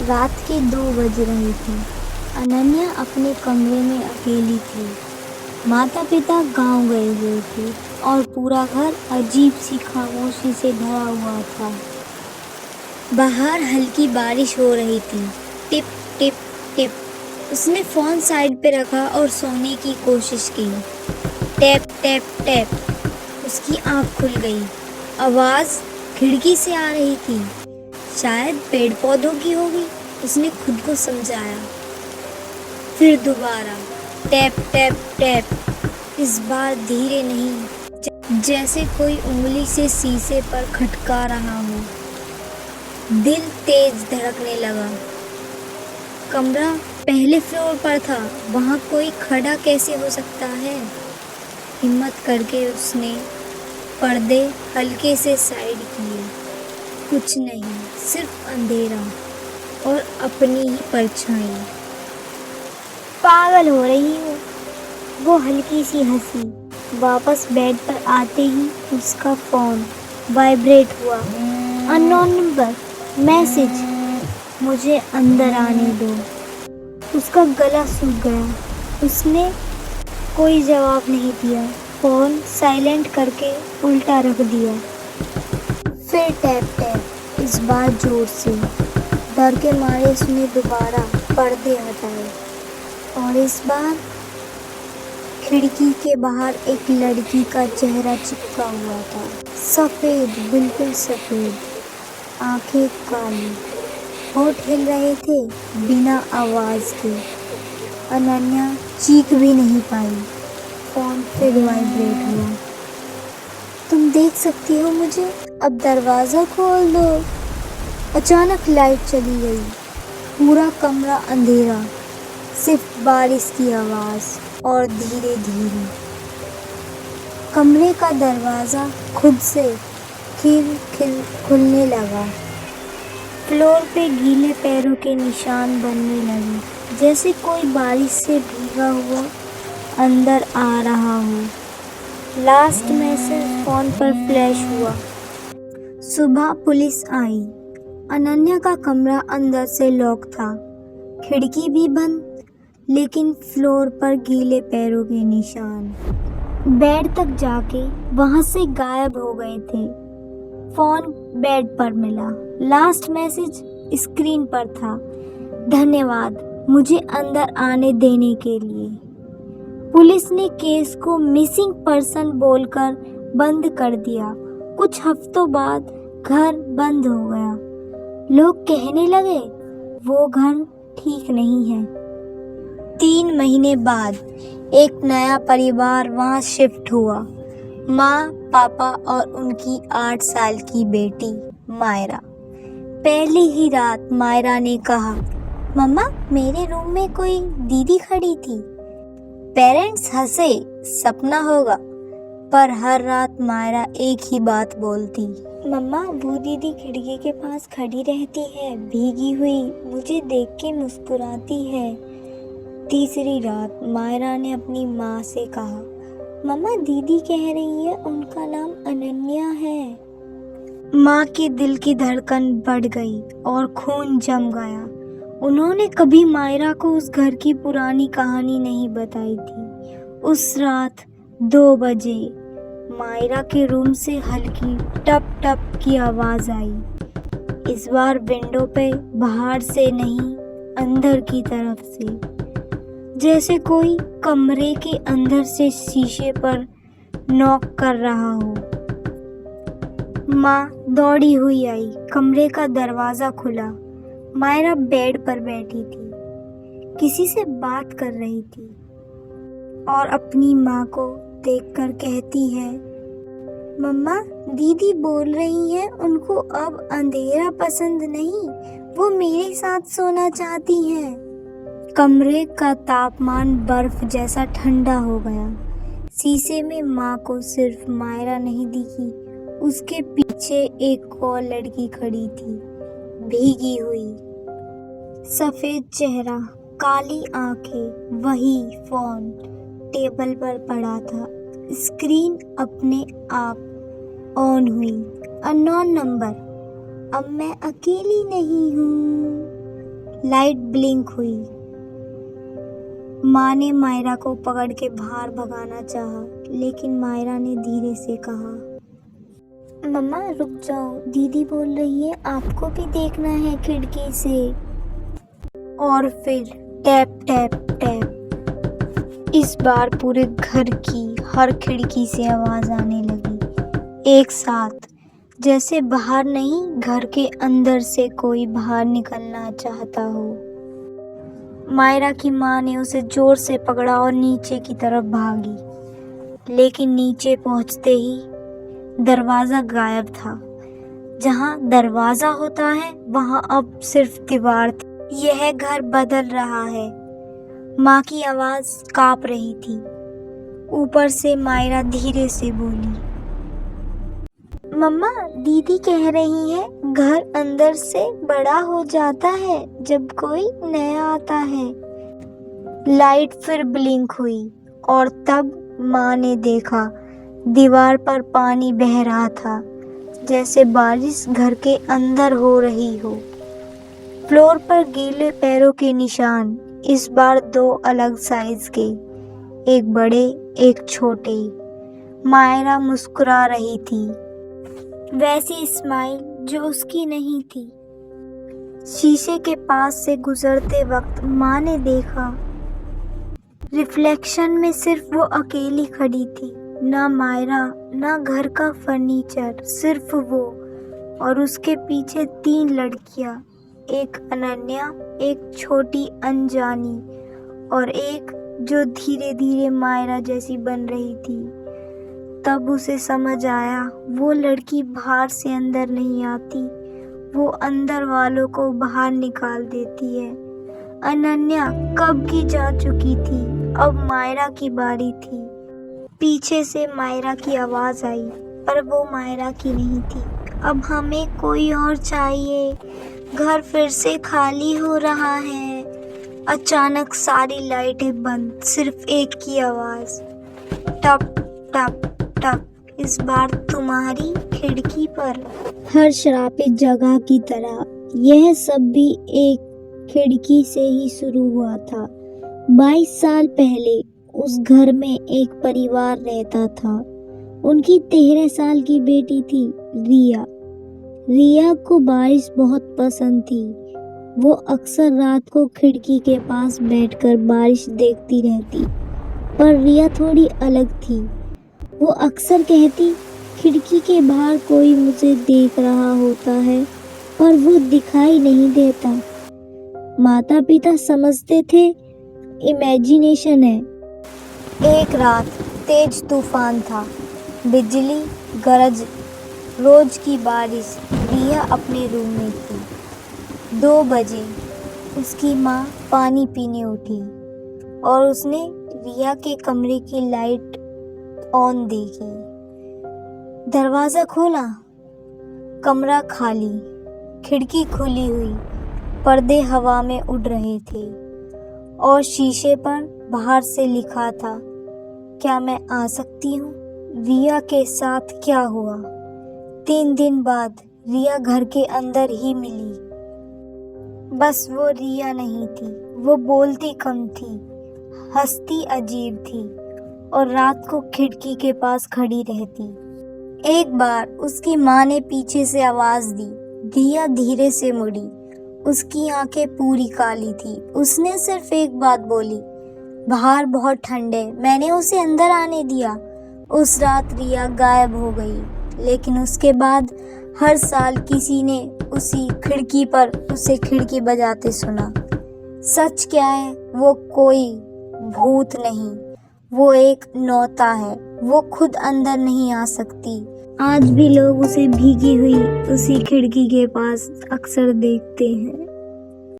रात के 2 बज रही थी। अनन्या अपने कमरे में अकेली थी। माता पिता गांव गए हुए थे और पूरा घर अजीब सी खामोशी से भरा हुआ था। बाहर हल्की बारिश हो रही थी। Tip tip tip. उसने फोन साइड पे रखा और सोने की कोशिश की। Tap tap tap. उसकी आंख खुल गई। आवाज खिड़की से आ रही थी। शायद पेड़ पौधों की होगी, उसने खुद को समझाया। फिर दोबारा टैप टैप टैप। इस बार धीरे नहीं, जैसे कोई उंगली से शीशे पर खटका रहा हो। दिल तेज धड़कने लगा। कमरा पहले फ्लोर पर था, वहां कोई खड़ा कैसे हो सकता है? हिम्मत करके उसने पर्दे हल्के से साइड किए। कुछ नहीं, सिर्फ अंधेरा और अपनी ही परछाई। पागल हो रही हूँ, वो हल्की सी हंसी। वापस बेड पर आते ही उसका फोन वाइब्रेट हुआ। Unknown number, message. मुझे अंदर आने दो। उसका गला सूख गया। उसने कोई जवाब नहीं दिया। फोन साइलेंट करके उल्टा रख दिया। फिर टैप टैप, इस बार जोर से। डर के मारे उसने दोबारा पर्दे हटाए और इस बार खिड़की के बाहर एक लड़की का चेहरा चिपका हुआ था। सफेद, बिल्कुल सफेद, आंखें काली, होठ हिल रहे थे बिना आवाज के। अनन्या चीख भी नहीं पाई। फोन फिर वाइब्रेट हुआ। तुम देख सकती हो मुझे? अब दरवाजा खोल दो। अचानक लाइट चली गई। पूरा कमरा अंधेरा, सिर्फ बारिश की आवाज और धीरे धीरे कमरे का दरवाजा खुद से खिल खिल खुलने लगा। फ्लोर पे गीले पैरों के निशान बनने लगे, जैसे कोई बारिश से भीगा हुआ अंदर आ रहा हो। लास्ट मैसेज फोन पर फ्लैश हुआ। सुबह पुलिस आई। अनन्या का कमरा अंदर से लॉक था, खिड़की भी बंद, लेकिन फ्लोर पर गीले पैरों के निशान। बेड तक जाके वहां से गायब हो गए थे। फोन बेड पर मिला। लास्ट मैसेज स्क्रीन पर था। धन्यवाद मुझे अंदर आने देने के लिए। पुलिस ने केस को मिसिंग पर्सन बोलकर बंद कर दिया। कुछ हफ्तों बाद घर बंद हो गया। लोग कहने लगे वो घर ठीक नहीं है। 3 महीने बाद एक नया परिवार वहां शिफ्ट हुआ। माँ, पापा और उनकी 8 साल की बेटी मायरा। पहली ही रात मायरा ने कहा, मम्मा मेरे रूम में कोई दीदी खड़ी थी। पेरेंट्स हंसे, सपना होगा। पर हर रात मायरा एक ही बात बोलती, मम्मा वो दीदी खिड़की के पास खड़ी रहती है, भीगी हुई, मुझे देख के मुस्कुराती है। तीसरी रात मायरा ने अपनी माँ से कहा, मम्मा दीदी कह रही है उनका नाम अनन्या है। माँ के दिल की धड़कन बढ़ गई और खून जम गया। उन्होंने कभी मायरा को उस घर की पुरानी कहानी नहीं बताई थी। उस रात 2 बजे मायरा के रूम से हल्की टप टप की आवाज आई। इस बार विंडो पे बाहर से नहीं, अंदर की तरफ से, जैसे कोई कमरे के अंदर से शीशे पर नॉक कर रहा हो। माँ दौड़ी हुई आई। कमरे का दरवाजा खुला। मायरा बेड पर बैठी थी, किसी से बात कर रही थी और अपनी माँ को देखकर कहती है, मम्मा दीदी बोल रही हैं उनको अब अंधेरा पसंद नहीं, वो मेरे साथ सोना चाहती हैं। कमरे का तापमान बर्फ जैसा ठंडा हो गया। शीशे में माँ को सिर्फ मायरा नहीं दिखी, उसके पीछे एक और लड़की खड़ी थी, भीगी हुई, सफेद चेहरा, काली आंखें। वही फोन टेबल पर पड़ा था। स्क्रीन अपने आप ऑन हुई। अननोन नंबर, अब मैं अकेली नहीं हूँ। लाइट ब्लिंक हुई। माँ ने मायरा को पकड़ के बाहर भगाना चाहा, लेकिन मायरा ने धीरे से कहा, मम्मा रुक जाओ, दीदी बोल रही है आपको भी देखना है खिड़की से। और फिर टैप टैप टैप। इस बार पूरे घर की हर खिड़की से आवाज आने लगी, एक साथ, जैसे बाहर नहीं, घर के अंदर से कोई बाहर निकलना चाहता हो। मायरा की माँ ने उसे जोर से पकड़ा और नीचे की तरफ भागी, लेकिन नीचे पहुंचते ही दरवाजा गायब था। जहाँ दरवाजा होता है वहाँ अब सिर्फ दीवार थी। यह घर बदल रहा है। माँ की आवाज कांप रही थी। ऊपर से मायरा धीरे से बोली, मम्मा दीदी कह रही है घर अंदर से बड़ा हो जाता है जब कोई नया आता है। लाइट फिर ब्लिंक हुई और तब माँ ने देखा दीवार पर पानी बह रहा था, जैसे बारिश घर के अंदर हो रही हो। फ्लोर पर गीले पैरों के निशान, इस बार 2 अलग साइज के, एक बड़े एक छोटे। मायरा मुस्कुरा रही थी, वैसी स्माइल जो उसकी नहीं थी। शीशे के पास से गुजरते वक्त माँ ने देखा रिफ्लेक्शन में सिर्फ वो अकेली खड़ी थी, ना मायरा ना घर का फर्नीचर, सिर्फ वो और उसके पीछे 3 लड़कियां, एक अनन्या, एक छोटी अनजानी और एक जो धीरे धीरे मायरा जैसी बन रही थी। तब उसे समझ आया वो लड़की बाहर से अंदर नहीं आती, वो अंदर वालों को बाहर निकाल देती है। अनन्या कब की जा चुकी थी, अब मायरा की बारी थी। पीछे से मायरा की आवाज आई, पर वो मायरा की नहीं थी। अब हमें कोई और चाहिए, घर फिर से खाली हो रहा है। अचानक सारी लाइटें बंद, सिर्फ एक की आवाज, टप टप टप, इस बार तुम्हारी खिड़की पर। हर श्रापित जगह की तरह यह सब भी एक खिड़की से ही शुरू हुआ था। 22 साल पहले उस घर में एक परिवार रहता था। उनकी 13 साल की बेटी थी रिया। रिया को बारिश बहुत पसंद थी। वो अक्सर रात को खिड़की के पास बैठकर बारिश देखती रहती। पर रिया थोड़ी अलग थी। वो अक्सर कहती, खिड़की के बाहर कोई मुझे देख रहा होता है, पर वो दिखाई नहीं देता। माता पिता समझते थे इमेजिनेशन है। एक रात तेज तूफान था, बिजली गरज, रोज की बारिश। रिया अपने रूम में थी। 2 बजे उसकी माँ पानी पीने उठी और उसने रिया के कमरे की लाइट ऑन देखी। दरवाजा खोला, कमरा खाली, खिड़की खुली हुई, पर्दे हवा में उड़ रहे थे और शीशे पर बाहर से लिखा था, क्या मैं आ सकती हूँ? रिया के साथ क्या हुआ? 3 दिन बाद रिया घर के अंदर ही मिली। बस वो रिया नहीं थी। वो बोलती कम थी, हंसती अजीब थी और रात को खिड़की के पास खड़ी रहती। एक बार उसकी माँ ने पीछे से आवाज दी। रिया धीरे से मुड़ी। उसकी आंखें पूरी काली थी। उसने सिर्फ एक बात बोली, बाहर बहुत ठंड है। मैंने उसे अंदर आने दिया। उस रात रिया गायब हो गई, लेकिन उसके बाद हर साल किसी ने उसी खिड़की पर उसे खिड़की बजाते सुना। सच क्या है, वो कोई भूत नहीं, वो एक नौता है। वो खुद अंदर नहीं आ सकती। आज भी लोग उसे भीगी हुई उसी खिड़की के पास अक्सर देखते हैं।